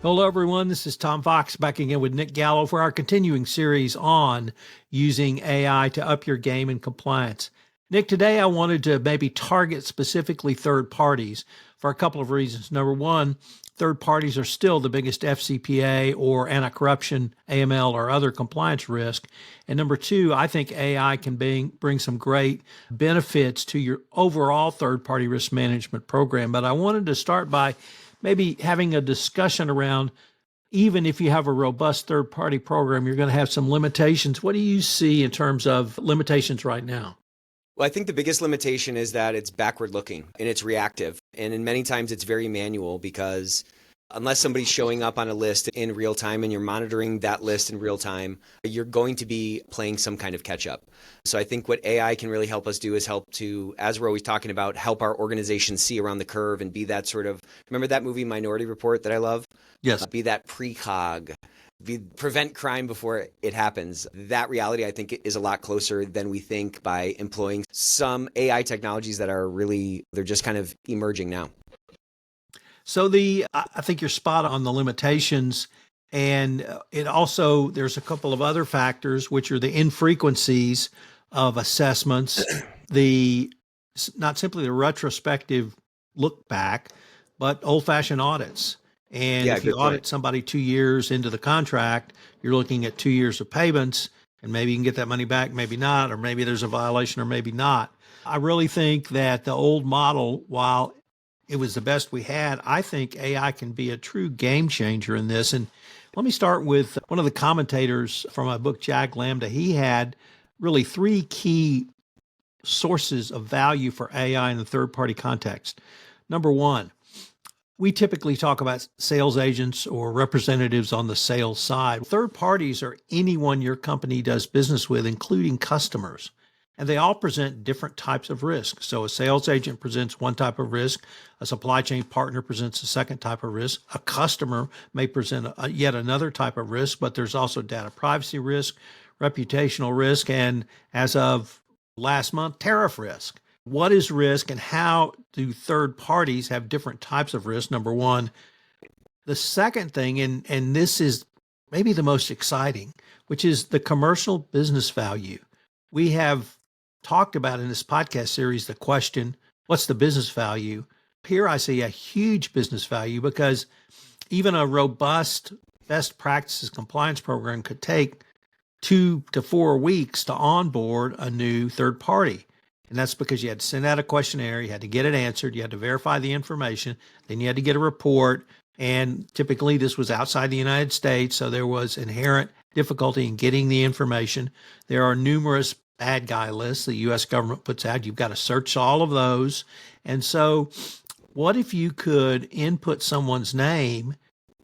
Hello, everyone. This is Tom Fox back again with Nick Gallo for our continuing series on using AI to up your game in compliance. Nick, today I wanted to maybe target specifically third parties for a couple of reasons. Number one, third parties are still the biggest FCPA or anti-corruption, AML, or other compliance risk. And number two, I think AI can bring some great benefits to your overall third-party risk management program. But I wanted to start by maybe having a discussion around, even if you have a robust third-party program, you're going to have some limitations. What do you see in terms of limitations right now? Well, I think the biggest limitation is that it's backward looking and it's reactive. And in many times it's very manual, because unless somebody's showing up on a list in real time and you're monitoring that list in real time, you're going to be playing some kind of catch up. So I think what AI can really help us do is help to, as we're always talking about, help our organization see around the curve and be that sort of, remember that movie Minority Report that I love? Yes. Be that precog. Prevent crime before it happens. That reality, I think, is a lot closer than we think by employing some AI technologies that are really, they're just kind of emerging now. So I think you're spot on the limitations. And it also, there's a couple of other factors, which are the infrequencies of assessments, not simply the retrospective look back, but old-fashioned audits. And if you audit somebody 2 years into the contract, you're looking at 2 years of payments, and maybe you can get that money back, maybe not, or maybe there's a violation or maybe not. I really think that the old model, while it was the best we had, I think AI can be a true game changer in this. And let me start with one of the commentators from my book, Jag Lambda. He had really three key sources of value for AI in the third-party context. Number one, we typically talk about sales agents or representatives on the sales side. Third parties are anyone your company does business with, including customers. And they all present different types of risk. So a sales agent presents one type of risk. A supply chain partner presents a second type of risk. A customer may present yet another type of risk, but there's also data privacy risk, reputational risk, and as of last month, tariff risk. What is risk and how do third parties have different types of risk? Number one. The second thing, and this is maybe the most exciting, which is the commercial business value. We have talked about in this podcast series the question, what's the business value? Here I see a huge business value, because even a robust best practices compliance program could take 2 to 4 weeks to onboard a new third party. And that's because you had to send out a questionnaire, you had to get it answered, you had to verify the information, then you had to get a report. And typically this was outside the United States, so there was inherent difficulty in getting the information. There are numerous bad guy lists the U.S. government puts out. You've got to search all of those. And so what if you could input someone's name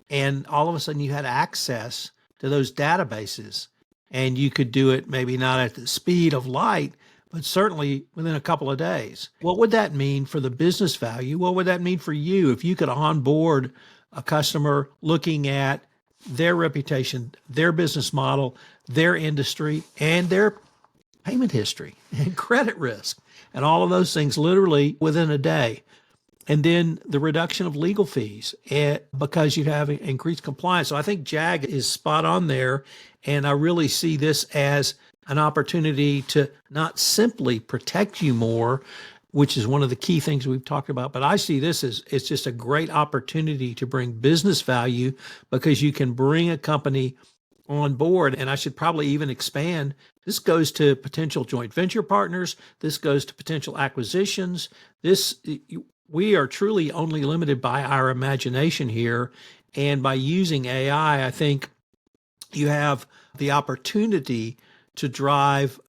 and all of a sudden you had access to those databases, and you could do it maybe not at the speed of light, but certainly within a couple of days? What would that mean for the business value? What would that mean for you if you could onboard a customer looking at their reputation, their business model, their industry, and their payment history and credit risk, and all of those things literally within a day? And then the reduction of legal fees because you have increased compliance. So I think JAG is spot on there. And I really see this as an opportunity to not simply protect you more, which is one of the key things we've talked about, but I see this as it's just a great opportunity to bring business value, because you can bring a company on board. And I should probably even expand. This goes to potential joint venture partners. This goes to potential acquisitions. We are truly only limited by our imagination here. And by using AI, I think you have the opportunity to drive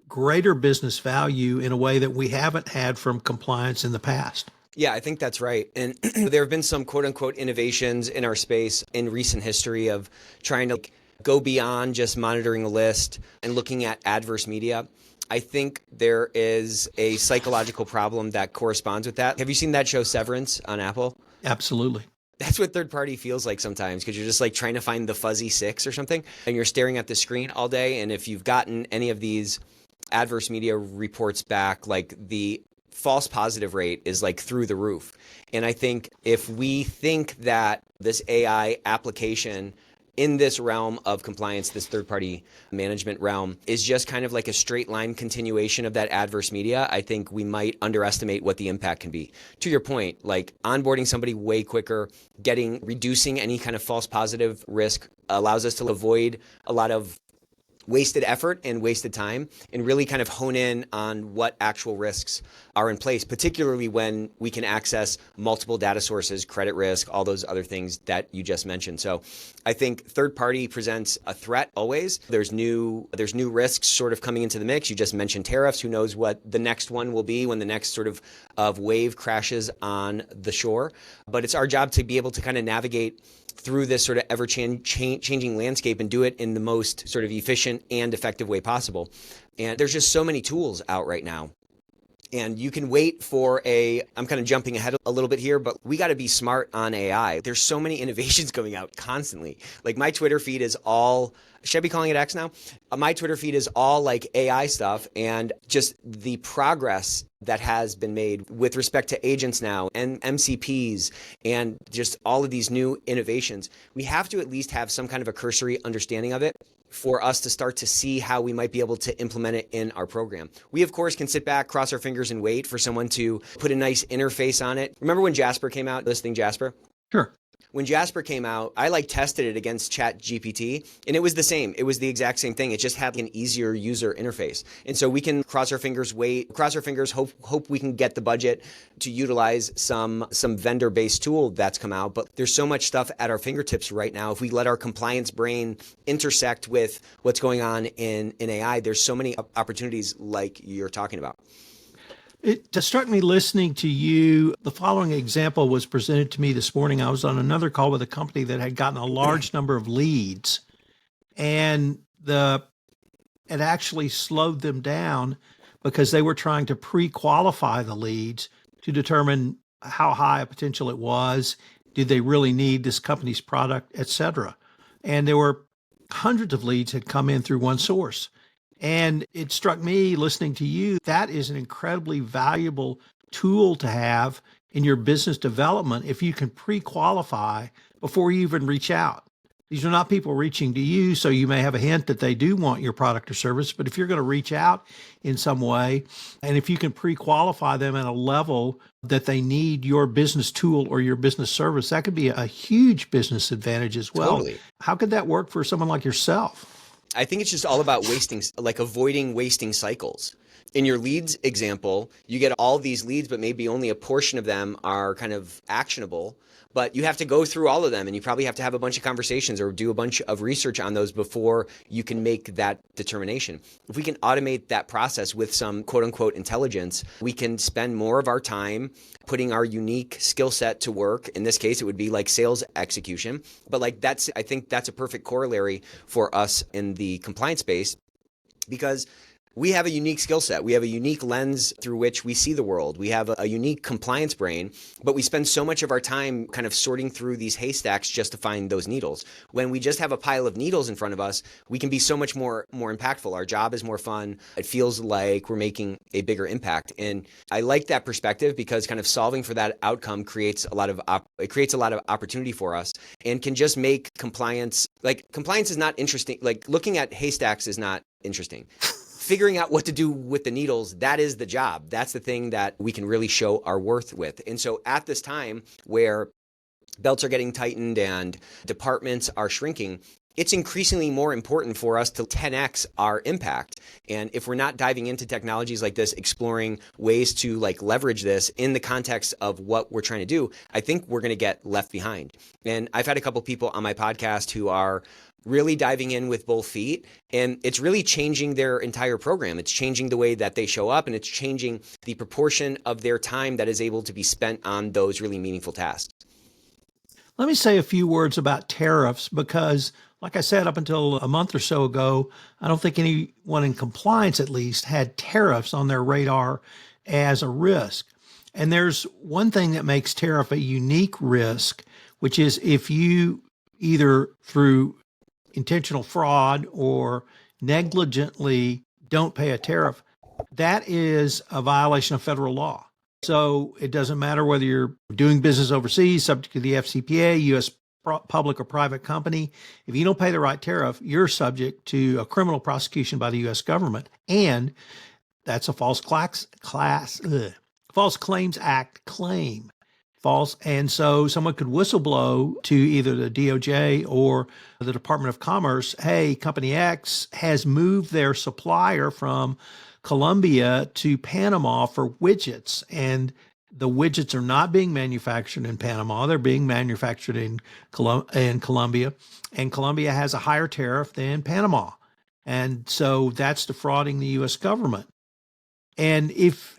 greater business value in a way that we haven't had from compliance in the past. Yeah, I think that's right. And there have been some quote unquote innovations in our space in recent history of trying to go beyond just monitoring a list and looking at adverse media. I think there is a psychological problem that corresponds with that. Have you seen that show Severance on Apple? Absolutely. That's what third party feels like sometimes, because you're just like trying to find the fuzzy six or something, and you're staring at the screen all day. And if you've gotten any of these adverse media reports back, like the false positive rate is like through the roof. And I think if we think that this AI application in this realm of compliance, this third-party management realm, is just kind of like a straight line continuation of that adverse media, I think we might underestimate what the impact can be. To your point, like onboarding somebody way quicker, reducing any kind of false positive risk allows us to avoid a lot of wasted effort and wasted time, and really kind of hone in on what actual risks are in place, particularly when we can access multiple data sources, credit risk, all those other things that you just mentioned. So I think third party presents a threat always. There's new risks sort of coming into the mix. You just mentioned tariffs. Who knows what the next one will be when the next sort of wave crashes on the shore. But it's our job to be able to kind of navigate through this sort of ever-changing landscape and do it in the most sort of efficient and effective way possible. And there's just so many tools out right now. And you can wait for I'm kind of jumping ahead a little bit here, but we got to be smart on AI. There's so many innovations coming out constantly. Like my Twitter feed is all, should I be calling it X now? My Twitter feed is all like AI stuff, and just the progress that has been made with respect to agents now and MCPs and just all of these new innovations. We have to at least have some kind of a cursory understanding of it for us to start to see how we might be able to implement it in our program. We, of course, can sit back, cross our fingers, and wait for someone to put a nice interface on it. Remember when Jasper came out, this thing Jasper? Sure. When Jasper came out, I tested it against ChatGPT, and it was the same. It was the exact same thing. It just had an easier user interface. And so we can cross our fingers, hope we can get the budget to utilize some vendor-based tool that's come out. But there's so much stuff at our fingertips right now. If we let our compliance brain intersect with what's going on in AI, there's so many opportunities like you're talking about. It just struck me listening to you. The following example was presented to me this morning. I was on another call with a company that had gotten a large number of leads, and it actually slowed them down because they were trying to pre-qualify the leads to determine how high a potential it was. Did they really need this company's product, et cetera? And there were hundreds of leads had come in through one source. And it struck me listening to you, that is an incredibly valuable tool to have in your business development if you can pre-qualify before you even reach out. These are not people reaching to you, so you may have a hint that they do want your product or service, but if you're going to reach out in some way, and if you can pre-qualify them at a level that they need your business tool or your business service, that could be a huge business advantage as well. Totally. How could that work for someone like yourself? I think it's just all about avoiding wasting cycles. In your leads example, you get all these leads, but maybe only a portion of them are kind of actionable. But you have to go through all of them, and you probably have to have a bunch of conversations or do a bunch of research on those before you can make that determination. If we can automate that process with some quote unquote intelligence, we can spend more of our time putting our unique skill set to work. In this case, it would be like sales execution. But I think that's a perfect corollary for us in the compliance space, because we have a unique skill set. We have a unique lens through which we see the world. We have a unique compliance brain, but we spend so much of our time kind of sorting through these haystacks just to find those needles. When we just have a pile of needles in front of us, we can be so much more impactful. Our job is more fun. It feels like we're making a bigger impact. And I like that perspective because kind of solving for that outcome creates a lot of opportunity for us, and can just make compliance is not interesting. Like looking at haystacks is not interesting. Figuring out what to do with the needles, that is the job. That's the thing that we can really show our worth with. And so at this time where belts are getting tightened and departments are shrinking, it's increasingly more important for us to 10x our impact. And if we're not diving into technologies like this, exploring ways to leverage this in the context of what we're trying to do, I think we're going to get left behind. And I've had a couple people on my podcast who are really diving in with both feet, and it's really changing their entire program. It's changing the way that they show up, and it's changing the proportion of their time that is able to be spent on those really meaningful tasks. Let me say a few words about tariffs because, like I said, up until a month or so ago, I don't think anyone in compliance at least had tariffs on their radar as a risk. And there's one thing that makes tariff a unique risk, which is if you either through intentional fraud or negligently don't pay a tariff, That is a violation of federal law. So it doesn't matter whether you're doing business overseas, subject to the FCPA, U.S. public or private company. If you don't pay the right tariff, you're subject to a criminal prosecution by the U.S. government. And that's a False Claims Act claim. False. And so someone could whistleblow to either the DOJ or the Department of Commerce, hey, Company X has moved their supplier from Colombia to Panama for widgets. And the widgets are not being manufactured in Panama. They're being manufactured in Colombia. And Colombia has a higher tariff than Panama. And so that's defrauding the U.S. government. And if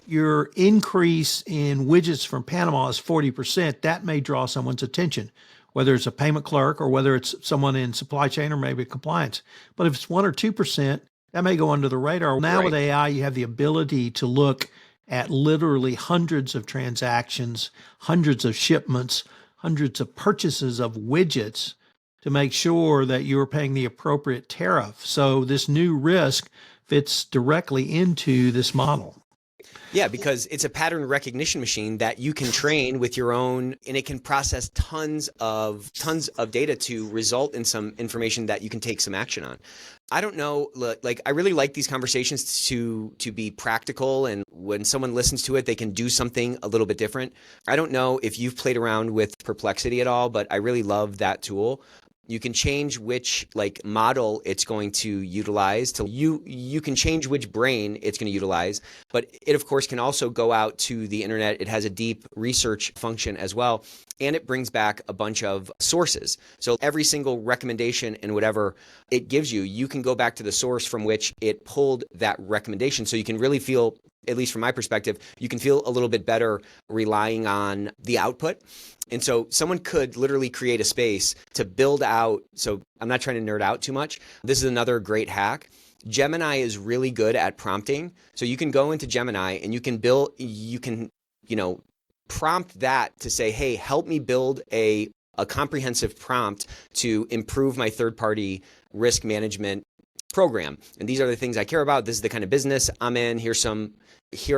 your increase in widgets from Panama is 40%, that may draw someone's attention, whether it's a payment clerk or whether it's someone in supply chain or maybe compliance. But if it's 1 or 2%, that may go under the radar. Now with AI, you have the ability to look at literally hundreds of transactions, hundreds of shipments, hundreds of purchases of widgets to make sure that you're paying the appropriate tariff. So this new risk fits directly into this model. Yeah, because it's a pattern recognition machine that you can train with your own, and it can process tons of data to result in some information that you can take some action on. I don't know, like I really like these conversations to be practical, and when someone listens to it, they can do something a little bit different. I don't know if you've played around with Perplexity at all, but I really love that tool. You can change which model it's going to utilize. You can change which brain it's going to utilize, but it of course can also go out to the internet. It has a deep research function as well, and it brings back a bunch of sources. So every single recommendation and whatever it gives you, you can go back to the source from which it pulled that recommendation. So you can really feel, at least from my perspective, you can feel a little bit better relying on the output. And so someone could literally create a space to build out. So I'm not trying to nerd out too much. This is another great hack. Gemini is really good at prompting. So you can go into Gemini and you can prompt that to say, hey, help me build a comprehensive prompt to improve my third-party risk management program. And these are the things I care about. This is the kind of business I'm in. Here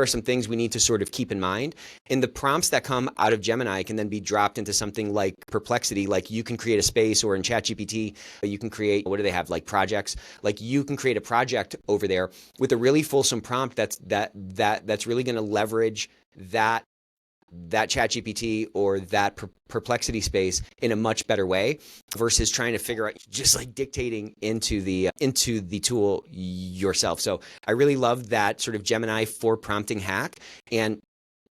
are some things we need to sort of keep in mind. And the prompts that come out of Gemini can then be dropped into something like Perplexity. Like you can create a space, or in ChatGPT, you can create, what do they have, like projects? Like you can create a project over there with a really fulsome prompt that's really going to leverage that ChatGPT or that Perplexity space in a much better way versus trying to figure out, just like dictating into the tool yourself. So I really love that sort of Gemini for prompting hack. And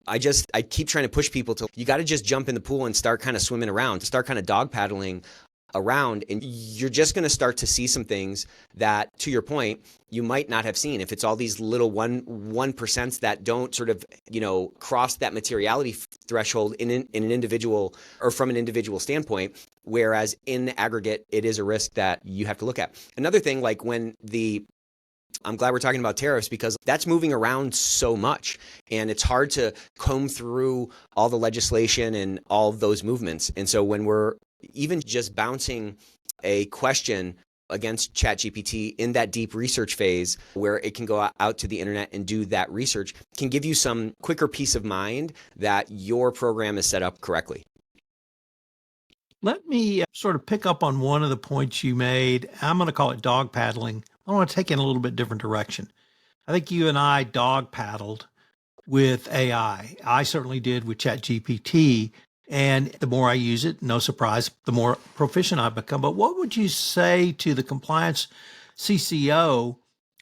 I keep trying to push people to, you got to just jump in the pool and start kind of swimming around, to start kind of dog paddling around, and you're just going to start to see some things that, to your point, you might not have seen if it's all these little 1% that don't sort of cross that materiality threshold in an individual or from an individual standpoint, whereas in the aggregate it is a risk that you have to look at. Another thing, like I'm glad we're talking about tariffs, because that's moving around so much and it's hard to comb through all the legislation and all of those movements. And so when we're even just bouncing a question against ChatGPT in that deep research phase where it can go out to the internet and do that research, can give you some quicker peace of mind that your program is set up correctly. Let me sort of pick up on one of the points you made. I'm going to call it dog paddling. I want to take it in a little bit different direction. I think you and I dog paddled with AI. I certainly did with ChatGPT. And the more I use it, no surprise, the more proficient I become. But what would you say to the compliance CCO?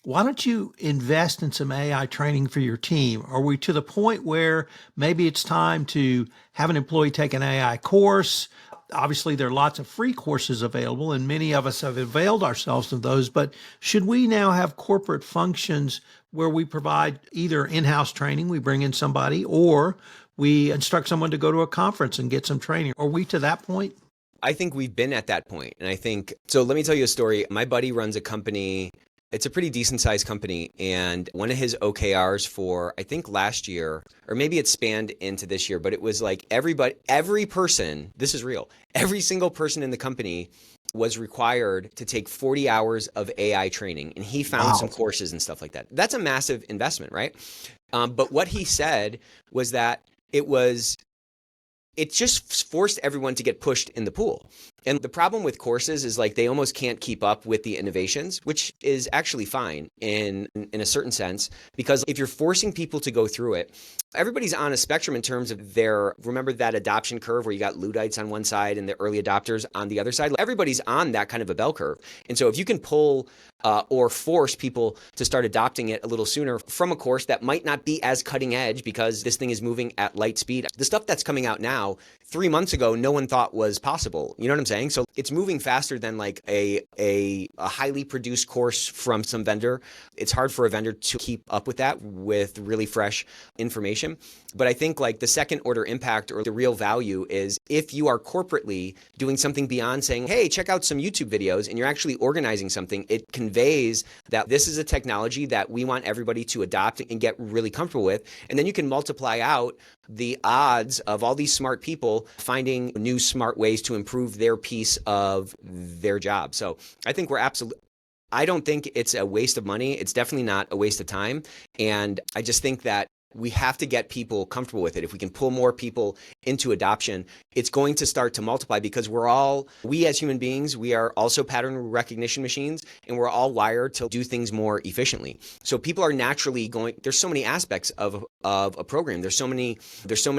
Why don't you invest in some AI training for your team? Are we to the point where maybe it's time to have an employee take an AI course? Obviously, there are lots of free courses available, and many of us have availed ourselves of those. But should we now have corporate functions where we provide either in-house training, we bring in somebody, or we instruct someone to go to a conference and get some training? Are we to that point? I think we've been at that point. And I think, so let me tell you a story. My buddy runs a company. It's a pretty decent sized company. And one of his OKRs for, I think last year, or maybe it spanned into this year, but it was like every person, this is real, every single person in the company was required to take 40 hours of AI training, and he found some courses and stuff like that. That's a massive investment, right? But what he said was that it just forced everyone to get pushed in the pool. And the problem with courses is like they almost can't keep up with the innovations, which is actually fine in a certain sense, because if you're forcing people to go through it, everybody's on a spectrum in terms of remember that adoption curve where you got Luddites on one side and the early adopters on the other side? Everybody's on that kind of a bell curve. And so if you can pull or force people to start adopting it a little sooner from a course that might not be as cutting edge because this thing is moving at light speed. The stuff that's coming out now, 3 months ago, no one thought was possible. You know what I'm saying? So it's moving faster than like a highly produced course from some vendor. It's hard for a vendor to keep up with that with really fresh information. But I think like the second order impact or the real value is if you are corporately doing something beyond saying, hey, check out some YouTube videos, and you're actually organizing something, it conveys that this is a technology that we want everybody to adopt and get really comfortable with. And then you can multiply out the odds of all these smart people finding new smart ways to improve their piece of their job. So I think I don't think it's a waste of money. It's definitely not a waste of time. And I just think that we have to get people comfortable with it. If we can pull more people into adoption, it's going to start to multiply because we as human beings, we are also pattern recognition machines, and we're all wired to do things more efficiently. So people are naturally there's so many aspects of a program. There's so many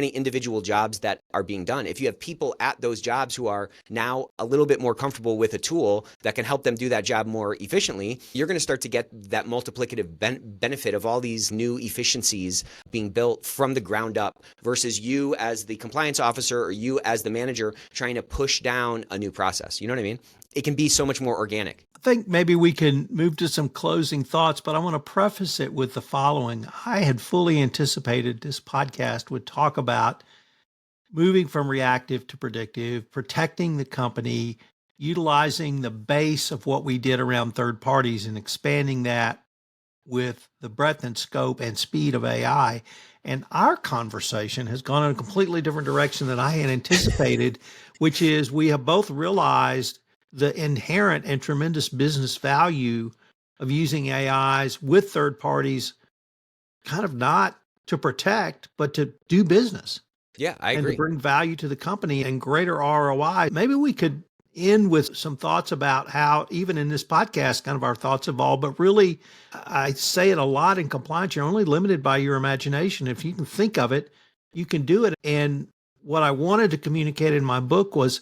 individual jobs that are being done. If you have people at those jobs who are now a little bit more comfortable with a tool that can help them do that job more efficiently, you're going to start to get that multiplicative benefit of all these new efficiencies being built from the ground up versus you as the compliance officer or you as the manager trying to push down a new process. You know what I mean? It can be so much more organic. I think maybe we can move to some closing thoughts, but I want to preface it with the following. I had fully anticipated this podcast would talk about moving from reactive to predictive, protecting the company, utilizing the base of what we did around third parties and expanding that with the breadth and scope and speed of AI. And our conversation has gone in a completely different direction than I had anticipated, which is we have both realized the inherent and tremendous business value of using AIs with third parties, kind of not to protect, but to do business. Yeah, I agree. And to bring value to the company and greater ROI. Maybe we could end with some thoughts about how, even in this podcast, kind of our thoughts evolve, but really, I say it a lot in compliance, you're only limited by your imagination. If you can think of it, you can do it. And what I wanted to communicate in my book was,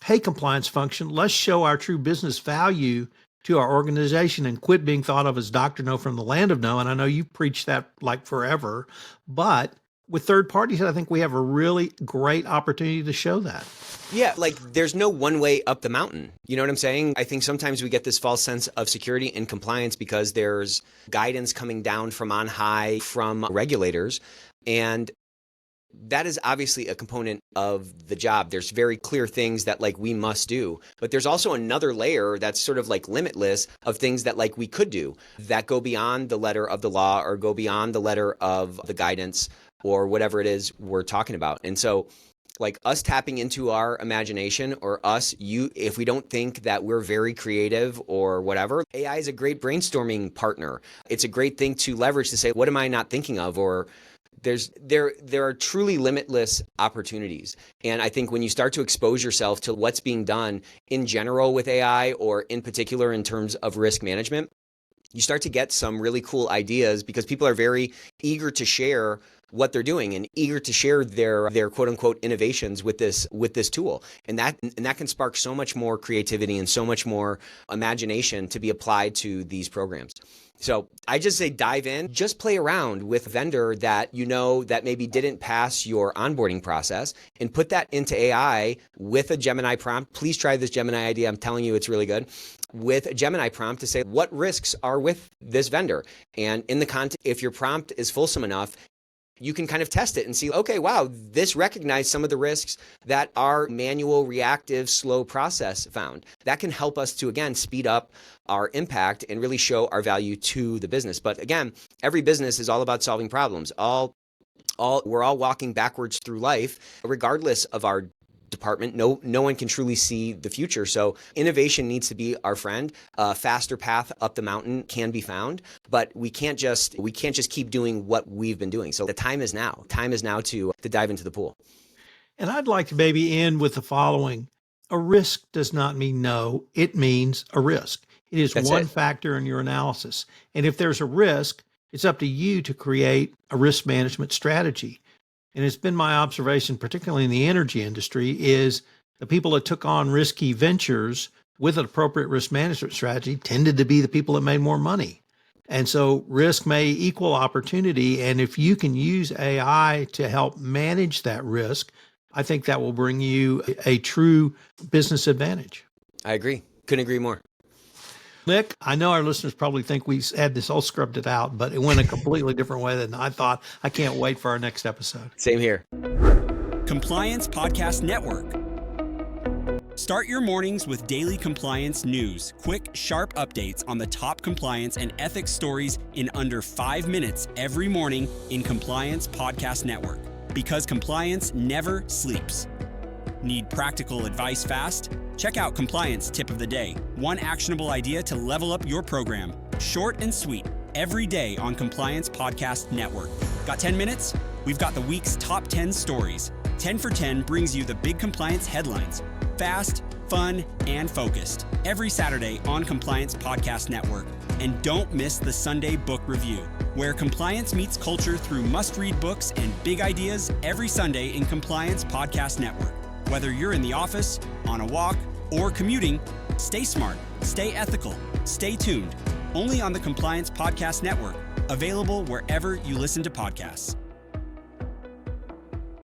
hey, compliance function, let's show our true business value to our organization and quit being thought of as Dr. No from the land of no. And I know you preach that like forever, but with third parties, I think we have a really great opportunity to show that. Yeah, like there's no one way up the mountain. You know what I'm saying? I think sometimes we get this false sense of security and compliance because there's guidance coming down from on high from regulators. And that is obviously a component of the job. There's very clear things that like we must do, but there's also another layer that's sort of like limitless of things that like we could do that go beyond the letter of the law or go beyond the letter of the guidance or whatever it is we're talking about. And so like us tapping into our imagination or if we don't think that we're very creative or whatever, AI is a great brainstorming partner. It's a great thing to leverage to say, what am I not thinking of? Or there are truly limitless opportunities. And I think when you start to expose yourself to what's being done in general with AI or in particular in terms of risk management, you start to get some really cool ideas because people are very eager to share what they're doing and eager to share their quote unquote innovations with this tool. And that can spark so much more creativity and so much more imagination to be applied to these programs. So I just say dive in, just play around with a vendor that you know that maybe didn't pass your onboarding process and put that into AI with a Gemini prompt. Please try this Gemini idea. I'm telling you, it's really good. With a Gemini prompt to say what risks are with this vendor. And in the content, if your prompt is fulsome enough, you can kind of test it and see, okay, wow, this recognized some of the risks that our manual, reactive, slow process found. That can help us to, again, speed up our impact and really show our value to the business. But again, every business is all about solving problems. We're all walking backwards through life, regardless of our department. No one can truly see the future. So innovation needs to be our friend. A faster path up the mountain can be found, but we can't just keep doing what we've been doing. So the time is now. Time is now to dive into the pool. And I'd like to maybe end with the following. A risk does not mean no, it means a risk. It is one factor in your analysis. And if there's a risk, it's up to you to create a risk management strategy. And it's been my observation, particularly in the energy industry, is the people that took on risky ventures with an appropriate risk management strategy tended to be the people that made more money. And so risk may equal opportunity. And if you can use AI to help manage that risk, I think that will bring you a true business advantage. I agree. Couldn't agree more. Nick, I know our listeners probably think we had this all scripted out, but it went a completely different way than I thought. I can't wait for our next episode. Same here. Compliance Podcast Network. Start your mornings with daily compliance news, quick, sharp updates on the top compliance and ethics stories in under 5 minutes every morning in Compliance Podcast Network. Because compliance never sleeps. Need practical advice fast? Check out Compliance Tip of the Day. One actionable idea to level up your program. Short and sweet, every day on Compliance Podcast Network. Got 10 minutes? We've got the week's top 10 stories. 10 for 10 brings you the big compliance headlines. Fast, fun, and focused. Every Saturday on Compliance Podcast Network. And don't miss the Sunday Book Review, where compliance meets culture through must-read books and big ideas every Sunday in Compliance Podcast Network. Whether you're in the office, on a walk, or commuting, stay smart, stay ethical, stay tuned. Only on the Compliance Podcast Network, available wherever you listen to podcasts.